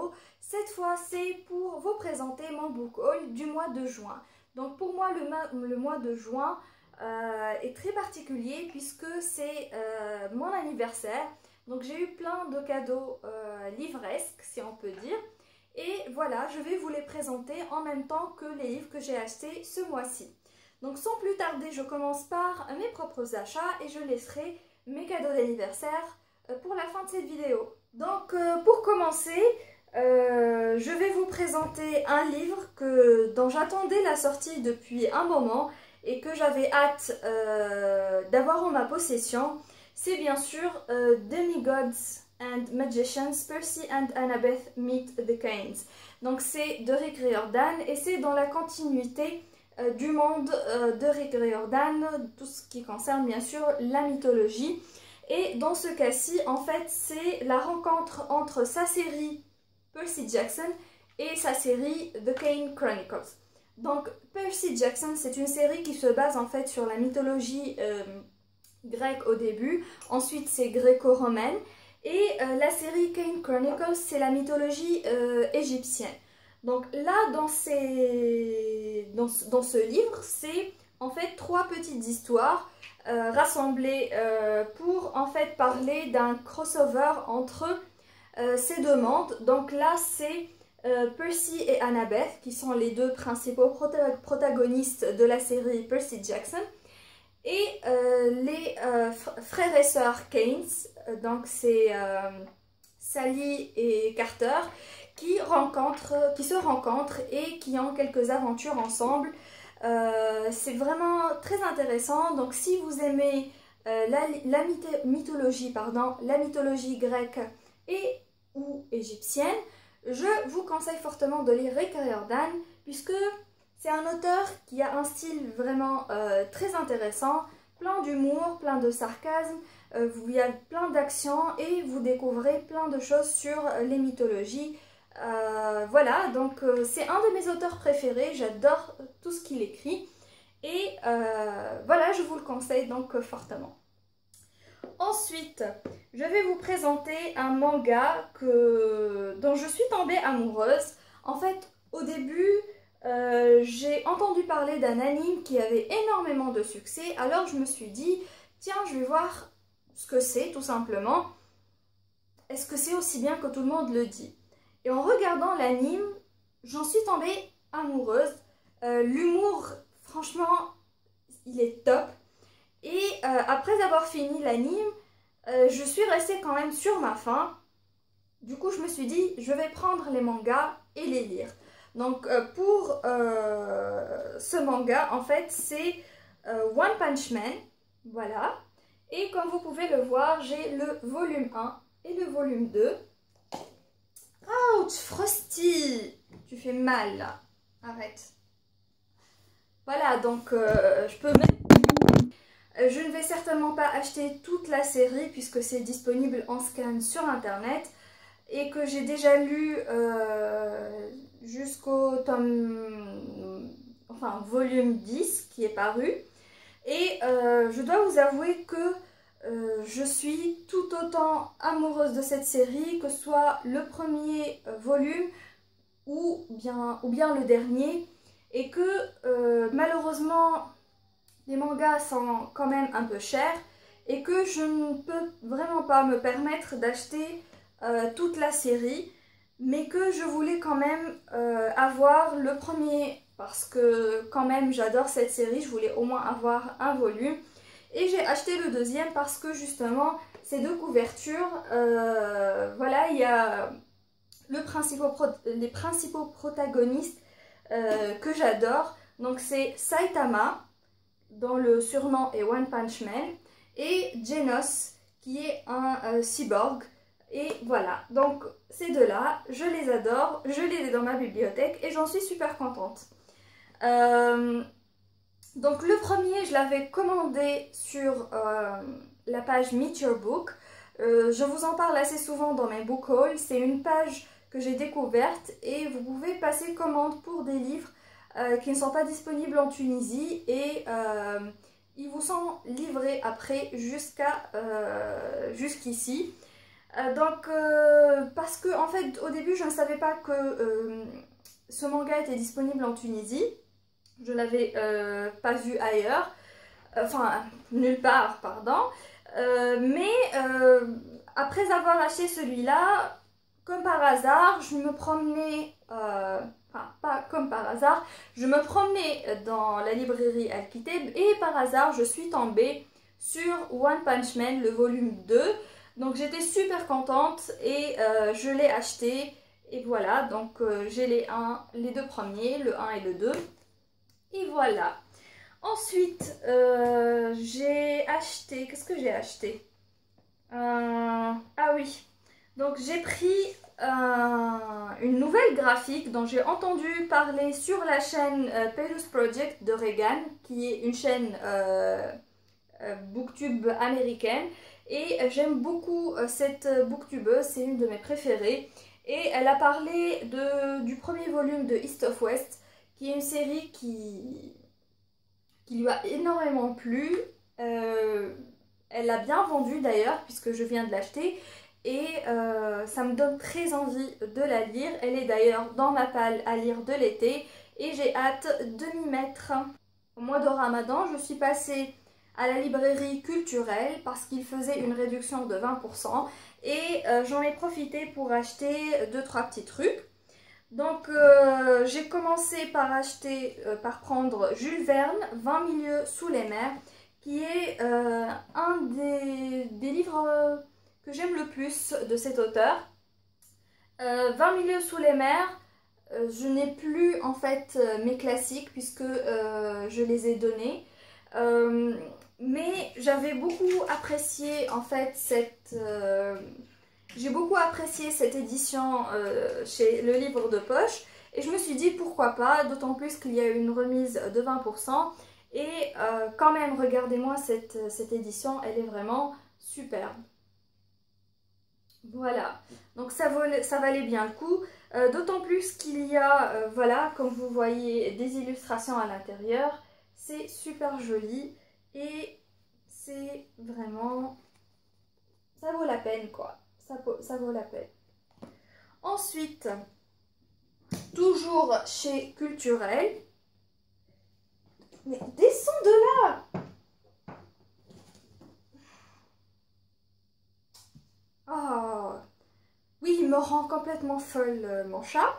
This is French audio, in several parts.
vidéo. Cette fois, c'est pour vous présenter mon book haul du mois de juin. Donc pour moi, le mois de juin est très particulier puisque c'est mon anniversaire. Donc j'ai eu plein de cadeaux livresques, si on peut dire. Et voilà, je vais vous les présenter en même temps que les livres que j'ai achetés ce mois-ci. Donc sans plus tarder, je commence par mes propres achats et je laisserai mes cadeaux d'anniversaire pour la fin de cette vidéo. Donc pour commencer, je vais vous présenter un livre dont j'attendais la sortie depuis un moment et que j'avais hâte d'avoir en ma possession. C'est bien sûr Demigods and Magicians, Percy and Annabeth Meet the Cains. Donc c'est de Rick Riordan et c'est dans la continuité du monde de Rick Riordan, tout ce qui concerne bien sûr la mythologie. Et dans ce cas-ci, en fait, c'est la rencontre entre sa série Percy Jackson et sa série The Cain Chronicles. Donc Percy Jackson, c'est une série qui se base en fait sur la mythologie grecque au début, ensuite c'est gréco-romaine, et la série Cain Chronicles, c'est la mythologie égyptienne. Donc là, dans ce livre, c'est en fait 3 petites histoires rassemblées pour en fait parler d'un crossover entre ces 2 mondes. Donc là, c'est Percy et Annabeth qui sont les 2 principaux protagonistes de la série Percy Jackson. Et les frères et sœurs Cains, donc c'est Sally et Carter, qui se rencontrent et qui ont quelques aventures ensemble. C'est vraiment très intéressant. Donc si vous aimez la mythologie grecque et ou égyptienne, je vous conseille fortement de lire Rick Riordan puisque c'est un auteur qui a un style vraiment très intéressant, plein d'humour, plein de sarcasme, il y a plein d'action et vous découvrez plein de choses sur les mythologies. Voilà, donc c'est un de mes auteurs préférés, j'adore tout ce qu'il écrit et voilà, je vous le conseille donc fortement. Ensuite, je vais vous présenter un manga dont je suis tombée amoureuse. En fait, au début, j'ai entendu parler d'un anime qui avait énormément de succès, alors je me suis dit, tiens, je vais voir ce que c'est tout simplement. Est-ce que c'est aussi bien que tout le monde le dit? Et en regardant l'anime, j'en suis tombée amoureuse. L'humour, franchement, il est top. Et après avoir fini l'anime, je suis restée quand même sur ma faim. Du coup, je me suis dit, je vais prendre les mangas et les lire. Donc pour ce manga, en fait, c'est One Punch Man, voilà. Et comme vous pouvez le voir, j'ai le volume 1 et le volume 2. Ouch, Frosty, tu fais mal là, arrête. Voilà, donc je peux même... je ne vais certainement pas acheter toute la série puisque c'est disponible en scan sur internet et que j'ai déjà lu jusqu'au volume 10 qui est paru. Et je dois vous avouer que je suis tout autant amoureuse de cette série, que ce soit le premier volume ou bien le dernier, et que malheureusement les mangas sont quand même un peu chers et que je ne peux vraiment pas me permettre d'acheter toute la série, mais que je voulais quand même avoir le premier parce que quand même j'adore cette série, je voulais au moins avoir un volume. Et j'ai acheté le deuxième parce que justement ces 2 couvertures, voilà, il y a les principaux protagonistes que j'adore. Donc c'est Saitama, dont le surnom est One Punch Man, et Genos, qui est un cyborg. Et voilà, donc ces 2-là, je les adore, je les ai dans ma bibliothèque et j'en suis super contente. Donc le premier, je l'avais commandé sur la page Meet Your Book. Je vous en parle assez souvent dans mes book hauls. C'est une page que j'ai découverte et vous pouvez passer commande pour des livres qui ne sont pas disponibles en Tunisie et ils vous sont livrés après jusqu'ici. Parce que en fait au début je ne savais pas que ce manga était disponible en Tunisie. Je ne l'avais pas vu ailleurs, enfin nulle part, pardon. Après avoir acheté celui-là, comme par hasard, je me promenais, enfin pas comme par hasard, je me promenais dans la librairie Al-Kitab et par hasard je suis tombée sur One Punch Man, le volume 2. Donc j'étais super contente et je l'ai acheté. Et voilà, donc j'ai les deux premiers, le 1 et le 2. Et voilà. Ensuite, j'ai acheté... Qu'est-ce que j'ai acheté? Ah oui. Donc j'ai pris une nouvelle graphique dont j'ai entendu parler sur la chaîne Pelus Project de Regan, qui est une chaîne booktube américaine. Et j'aime beaucoup cette booktubeuse, c'est une de mes préférées. Et elle a parlé du premier volume de East of West, qui est une série qui lui a énormément plu. Elle l'a bien vendu d'ailleurs, puisque je viens de l'acheter. Et ça me donne très envie de la lire. Elle est d'ailleurs dans ma palle à lire de l'été. Et j'ai hâte de m'y mettre. Au mois de Ramadan, je suis passée à la librairie culturelle parce qu'il faisait une réduction de 20%. Et j'en ai profité pour acheter 2-3 petits trucs. Donc j'ai commencé par prendre Jules Verne, 20 milieux sous les mers, qui est un des livres que j'aime le plus de cet auteur. 20 milieux sous les mers, je n'ai plus en fait mes classiques puisque je les ai donnés. Mais j'avais beaucoup apprécié en fait j'ai beaucoup apprécié cette édition chez Le Livre de Poche et je me suis dit pourquoi pas, d'autant plus qu'il y a eu une remise de 20% et quand même regardez-moi cette édition, elle est vraiment superbe. Voilà, donc ça valait bien le coup, d'autant plus qu'il y a, voilà, comme vous voyez, des illustrations à l'intérieur, c'est super joli et c'est vraiment, ça vaut la peine quoi. Ça vaut la peine. Ensuite, toujours chez Culturel. Mais descends de là! Oh, oui, il me rend complètement folle mon chat.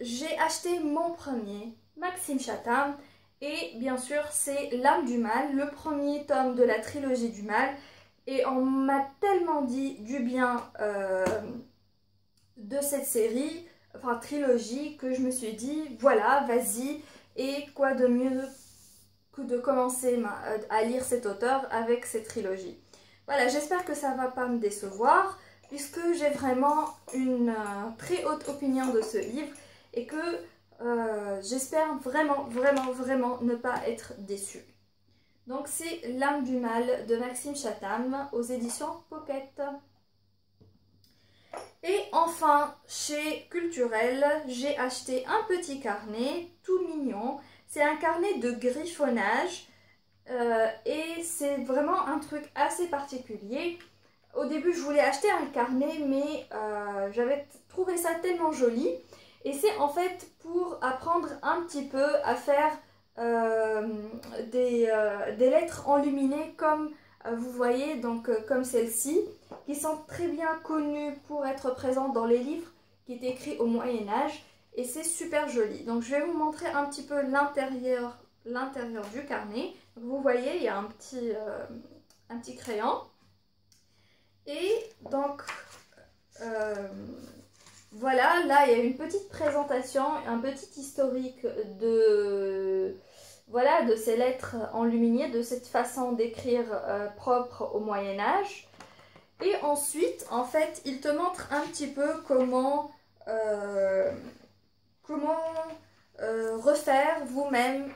J'ai acheté mon premier, Maxime Chatham. Et bien sûr, c'est L'âme du mal, le premier tome de la trilogie du mal. Et on m'a tellement dit du bien de cette série, enfin trilogie, que je me suis dit, voilà, vas-y, et quoi de mieux que de commencer à lire cet auteur avec cette trilogie. Voilà, j'espère que ça ne va pas me décevoir, puisque j'ai vraiment une très haute opinion de ce livre, et que j'espère vraiment, vraiment, vraiment ne pas être déçue. Donc c'est L'âme du mal de Maxime Chatham aux éditions Pocket. Et enfin, chez Culturel, j'ai acheté un petit carnet tout mignon. C'est un carnet de griffonnage et c'est vraiment un truc assez particulier. Au début, je voulais acheter un carnet, mais j'avais trouvé ça tellement joli. Et c'est en fait pour apprendre un petit peu à faire des lettres enluminées comme vous voyez, donc comme celle-ci, qui sont très bien connues pour être présentes dans les livres qui étaient écrits au Moyen-Âge. Et c'est super joli. Donc je vais vous montrer un petit peu l'intérieur du carnet. Donc, vous voyez, il y a un petit crayon. Et donc, voilà, là il y a une petite présentation, un petit historique voilà, de ces lettres enluminées, de cette façon d'écrire propre au Moyen-Âge. Et ensuite, en fait, il te montre un petit peu comment refaire vous-même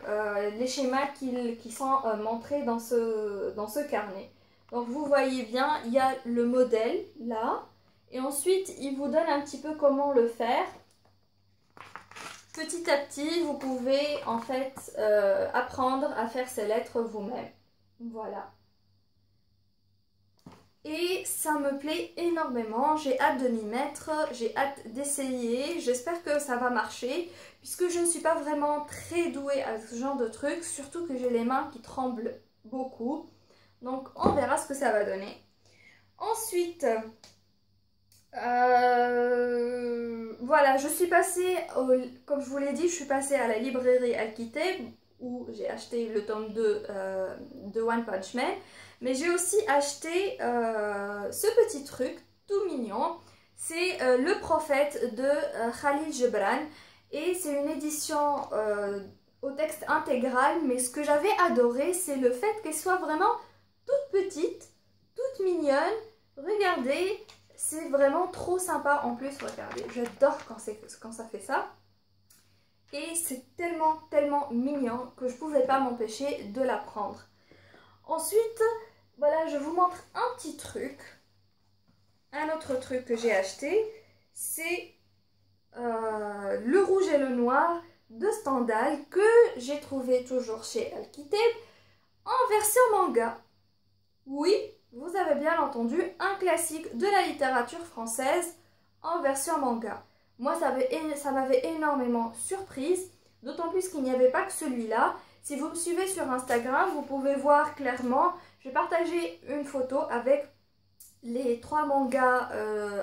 les schémas qui sont montrés dans ce carnet. Donc vous voyez bien, il y a le modèle là, et ensuite il vous donne un petit peu comment le faire. Petit à petit, vous pouvez en fait apprendre à faire ces lettres vous-même. Voilà. et ça me plaît énormément. J'ai hâte de m'y mettre, j'ai hâte d'essayer, j'espère que ça va marcher puisque je ne suis pas vraiment très douée à ce genre de trucs, surtout que j'ai les mains qui tremblent beaucoup. Donc on verra ce que ça va donner. Ensuite, voilà, je suis passée, comme je vous l'ai dit, je suis passée à la librairie Al-Kitab où j'ai acheté le tome 2 de One Punch Man. Mais j'ai aussi acheté ce petit truc tout mignon. C'est Le Prophète de Khalil Gibran. Et c'est une édition au texte intégral. Mais ce que j'avais adoré, c'est le fait qu'elle soit vraiment toute petite, toute mignonne. Regardez, c'est vraiment trop sympa en plus. Regardez, j'adore quand ça fait ça. Et c'est tellement mignon que je ne pouvais pas m'empêcher de la prendre. Ensuite, voilà, je vous montre un petit truc. Un autre truc que j'ai acheté, c'est le rouge et le noir de Stendhal que j'ai trouvé toujours chez Al-Kitab en version manga. Oui, vous avez bien entendu, un classique de la littérature française en version manga. Moi, ça m'avait énormément surprise, d'autant plus qu'il n'y avait pas que celui-là. Si vous me suivez sur Instagram, vous pouvez voir clairement, j'ai partagé une photo avec les 3 mangas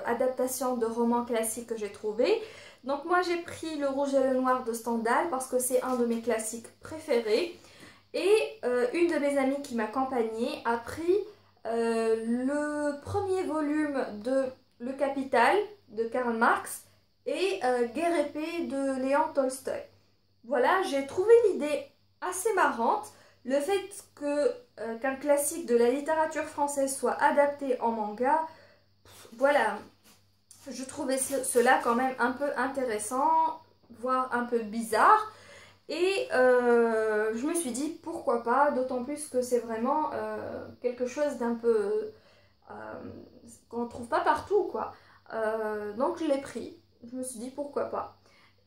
adaptations de romans classiques que j'ai trouvés. Donc moi j'ai pris le rouge et le noir de Stendhal parce que c'est un de mes classiques préférés. Et une de mes amies qui m'accompagnait a pris le premier volume de Le Capital de Karl Marx et Guerre et paix de Léon Tolstoï. Voilà, j'ai trouvé l'idée assez marrante, le fait qu'un classique de la littérature française soit adapté en manga, voilà, je trouvais cela quand même un peu intéressant, voire un peu bizarre, et je me suis dit pourquoi pas, d'autant plus que c'est vraiment quelque chose d'un peu qu'on ne trouve pas partout quoi. Donc je l'ai pris, je me suis dit pourquoi pas.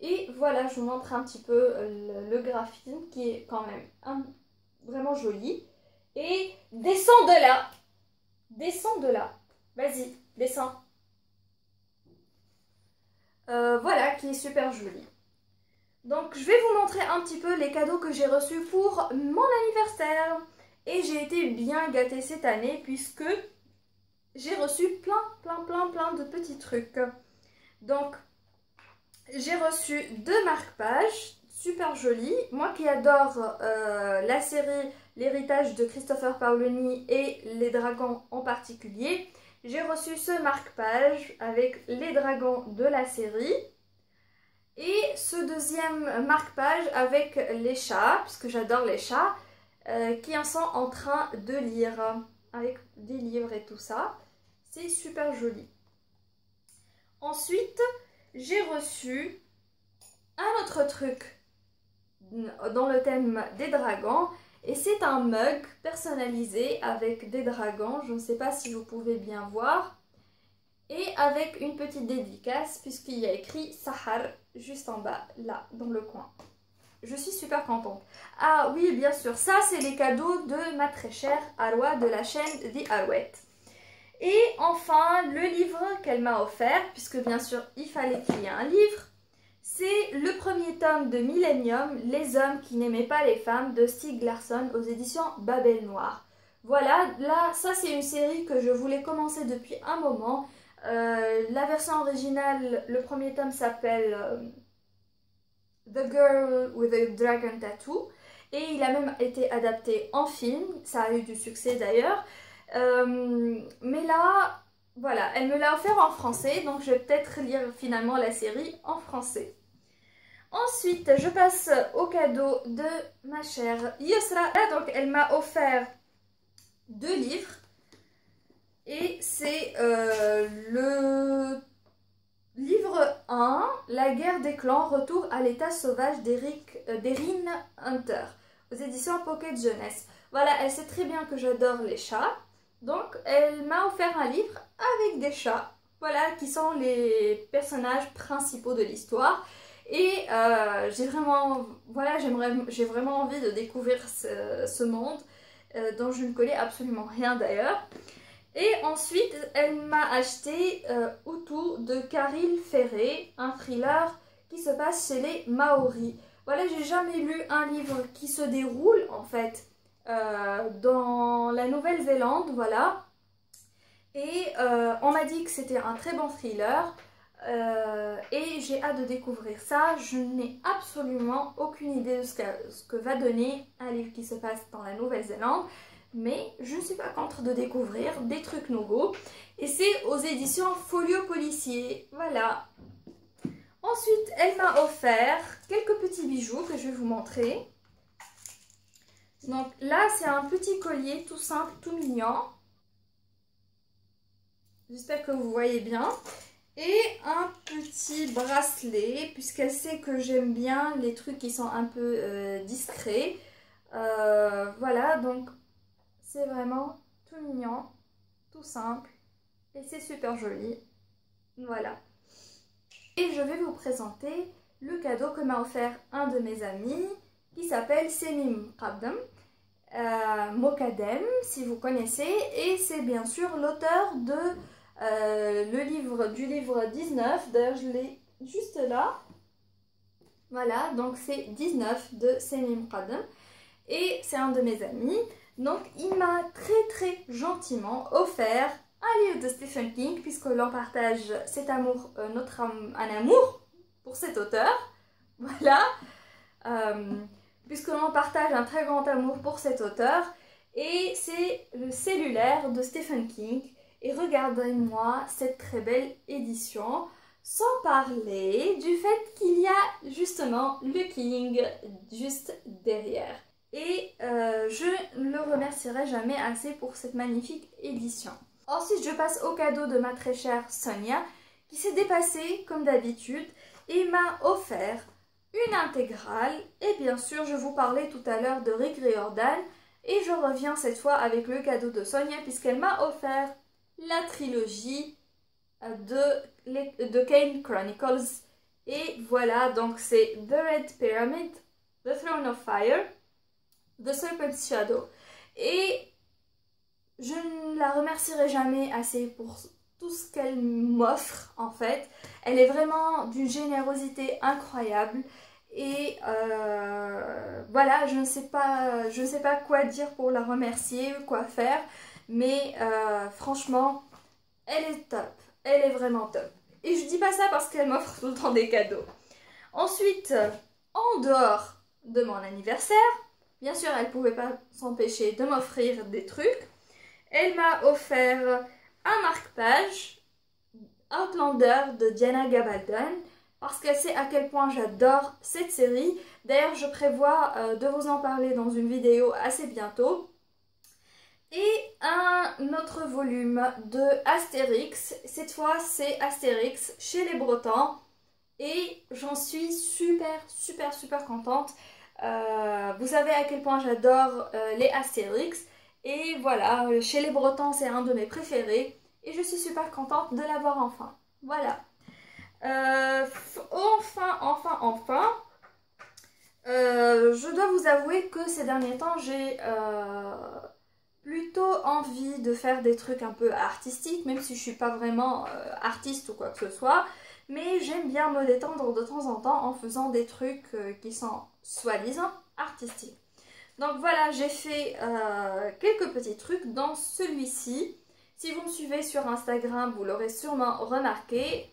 Et voilà, je vous montre un petit peu le graphisme qui est quand même vraiment joli. Et descends de là. Descends de là. Vas-y, descends. Voilà, qui est super joli. Donc, je vais vous montrer un petit peu les cadeaux que j'ai reçus pour mon anniversaire. Et j'ai été bien gâtée cette année puisque j'ai reçu plein de petits trucs. Donc, j'ai reçu 2 marque-pages, super jolies. Moi qui adore la série L'héritage de Christopher Paolini et les dragons en particulier, j'ai reçu ce marque-page avec les dragons de la série. Et ce deuxième marque-page avec les chats, puisque j'adore les chats, qui en sont en train de lire, avec des livres et tout ça. C'est super joli. Ensuite, j'ai reçu un autre truc dans le thème des dragons et c'est un mug personnalisé avec des dragons, je ne sais pas si vous pouvez bien voir, et avec une petite dédicace puisqu'il y a écrit Sahar juste en bas, là, dans le coin. Je suis super contente. Ah oui, bien sûr, ça c'est les cadeaux de ma très chère Arwa de la chaîne The Arouette. Et enfin, le livre qu'elle m'a offert, puisque bien sûr, il fallait qu'il y ait un livre, c'est le premier tome de Millennium, Les hommes qui n'aimaient pas les femmes, de Stieg Larsson aux éditions Babel Noir. Voilà, là, ça c'est une série que je voulais commencer depuis un moment. La version originale, le premier tome s'appelle The Girl with a Dragon Tattoo. Et il a même été adapté en film, ça a eu du succès d'ailleurs. Mais là, voilà, elle me l'a offert en français, donc je vais peut-être lire finalement la série en français. Ensuite, je passe au cadeau de ma chère Yusra. Là, donc, elle m'a offert 2 livres. Et c'est le livre 1, La guerre des clans, retour à l'état sauvage d'Erin Hunter, aux éditions Pocket Jeunesse. Voilà, elle sait très bien que j'adore les chats. Donc, elle m'a offert un livre avec des chats, voilà, qui sont les personnages principaux de l'histoire. Et j'ai vraiment envie de découvrir ce monde dont je ne connais absolument rien d'ailleurs. Et ensuite, elle m'a acheté Utu de Caril Ferré, un thriller qui se passe chez les Maoris. Voilà, j'ai jamais lu un livre qui se déroule en fait dans la Nouvelle-Zélande, voilà. Et on m'a dit que c'était un très bon thriller et j'ai hâte de découvrir ça. Je n'ai absolument aucune idée de ce que va donner un livre qui se passe dans la Nouvelle-Zélande, mais je ne suis pas contre de découvrir des trucs nouveaux. Et c'est aux éditions Folio Policier, voilà. Ensuite, elle m'a offert quelques petits bijoux que je vais vous montrer. Donc là, c'est un petit collier tout simple, tout mignon. J'espère que vous voyez bien. Et un petit bracelet, puisqu'elle sait que j'aime bien les trucs qui sont un peu discrets. Voilà, donc c'est vraiment tout mignon, tout simple. Et c'est super joli. Voilà. Et je vais vous présenter le cadeau que m'a offert un de mes amis, qui s'appelle Semim Qabdam. Mokadem, si vous connaissez, et c'est bien sûr l'auteur de du livre 19, d'ailleurs je l'ai juste là, voilà, donc c'est 19 de Semim Qabdam, et c'est un de mes amis, donc il m'a très gentiment offert un livre de Stephen King, puisque l'on partage cet amour, un amour pour cet auteur, voilà, puisque l'on partage un très grand amour pour cet auteur, et c'est le Cellulaire de Stephen King. Et regardez-moi cette très belle édition, sans parler du fait qu'il y a justement le King juste derrière. Et je ne le remercierai jamais assez pour cette magnifique édition. Ensuite, je passe au cadeau de ma très chère Sonia, qui s'est dépassée comme d'habitude et m'a offert une intégrale. Et bien sûr, je vous parlais tout à l'heure de Rick Riordan. Et je reviens cette fois avec le cadeau de Sonia, puisqu'elle m'a offert la trilogie de Kane Chronicles. Et voilà, donc c'est The Red Pyramid, The Throne of Fire, The Serpent's Shadow. Et je ne la remercierai jamais assez pour tout ce qu'elle m'offre en fait. Elle est vraiment d'une générosité incroyable. Et voilà, je ne sais pas quoi dire pour la remercier, quoi faire. Mais franchement, elle est top. Elle est vraiment top. Et je dis pas ça parce qu'elle m'offre tout le temps des cadeaux. Ensuite, en dehors de mon anniversaire, bien sûr, elle ne pouvait pas s'empêcher de m'offrir des trucs. Elle m'a offert un marque-page Outlander de Diana Gabaldon, parce qu'elle sait à quel point j'adore cette série. D'ailleurs, je prévois de vous en parler dans une vidéo assez bientôt. Et un autre volume de Astérix. Cette fois, c'est Astérix chez les Bretons. Et j'en suis super contente. Vous savez à quel point j'adore les Astérix. Et voilà, chez les Bretons, c'est un de mes préférés. Et je suis super contente de l'avoir enfin. Voilà. Enfin. Je dois vous avouer que ces derniers temps, j'ai plutôt envie de faire des trucs un peu artistiques, même si je suis pas vraiment artiste ou quoi que ce soit. Mais j'aime bien me détendre de temps en temps en faisant des trucs qui sont soi-disant artistiques. Donc voilà, j'ai fait quelques petits trucs dans celui-ci. Si vous me suivez sur Instagram, vous l'aurez sûrement remarqué.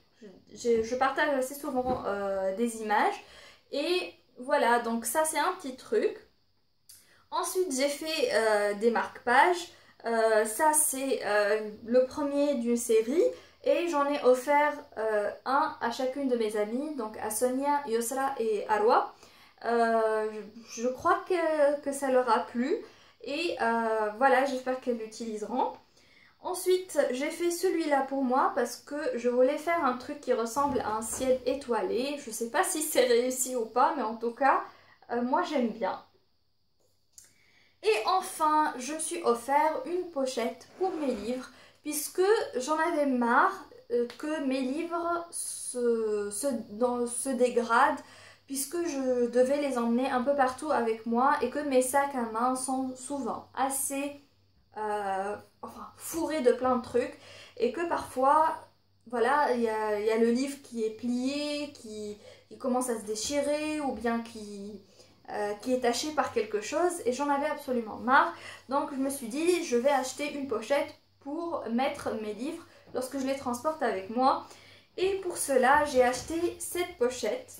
Je partage assez souvent des images. Et voilà, donc ça c'est un petit truc. Ensuite, j'ai fait des marque-pages. Ça c'est le premier d'une série. Et j'en ai offert un à chacune de mes amies, donc à Sonia, Yosra et Arwa. Je crois que ça leur a plu. Et voilà, j'espère qu'elles l'utiliseront. Ensuite, j'ai fait celui-là pour moi parce que je voulais faire un truc qui ressemble à un ciel étoilé. Je ne sais pas si c'est réussi ou pas, mais en tout cas, moi j'aime bien. Et enfin, je me suis offert une pochette pour mes livres, puisque j'en avais marre que mes livres se dégradent, puisque je devais les emmener un peu partout avec moi et que mes sacs à main sont souvent assez enfin fourré de plein de trucs, et que parfois, voilà, il y a le livre qui est plié, qui commence à se déchirer, ou bien qui est taché par quelque chose, et j'en avais absolument marre. Donc je me suis dit, je vais acheter une pochette pour mettre mes livres lorsque je les transporte avec moi. Et pour cela, j'ai acheté cette pochette.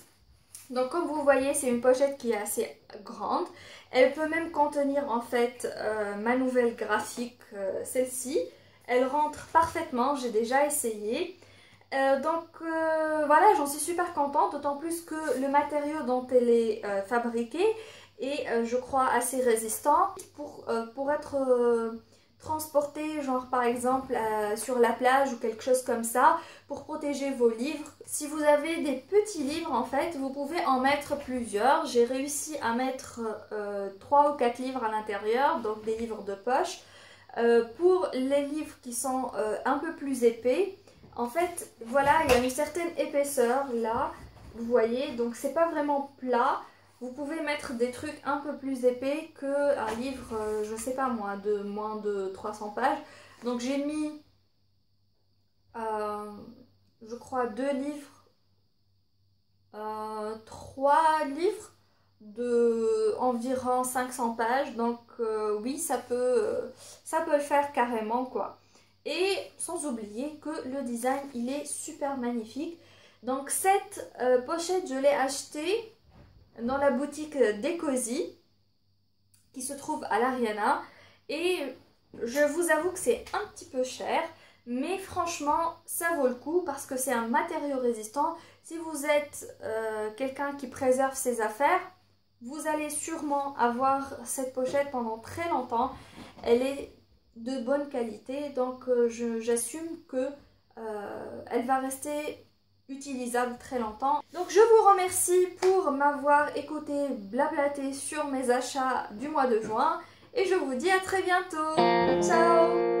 Donc comme vous voyez, c'est une pochette qui est assez grande. Elle peut même contenir en fait ma nouvelle graphique, celle-ci. Elle rentre parfaitement, j'ai déjà essayé. Voilà, j'en suis super contente, d'autant plus que le matériau dont elle est fabriquée est, je crois, assez résistant pour être transporté, genre par exemple sur la plage ou quelque chose comme ça, pour protéger vos livres. Si vous avez des petits livres, en fait, vous pouvez en mettre plusieurs. J'ai réussi à mettre 3 ou 4 livres à l'intérieur, donc des livres de poche. Pour les livres qui sont un peu plus épais, en fait, voilà, il y a une certaine épaisseur là, vous voyez, donc c'est pas vraiment plat. Vous pouvez mettre des trucs un peu plus épais qu'un livre, je sais pas moi, de moins de 300 pages. Donc j'ai mis, je crois, 2 livres, 3 livres de environ 500 pages. Donc oui, ça peut le faire carrément, quoi. Et sans oublier que le design, il est super magnifique. Donc cette pochette, je l'ai achetée dans la boutique d'Ecozy, qui se trouve à l'Ariana. Et je vous avoue que c'est un petit peu cher, mais franchement, ça vaut le coup parce que c'est un matériau résistant. Si vous êtes quelqu'un qui préserve ses affaires, vous allez sûrement avoir cette pochette pendant très longtemps. Elle est de bonne qualité, donc j'assume que elle va rester utilisable très longtemps. Donc je vous remercie pour m'avoir écouté blablater sur mes achats du mois de juin et je vous dis à très bientôt. Ciao!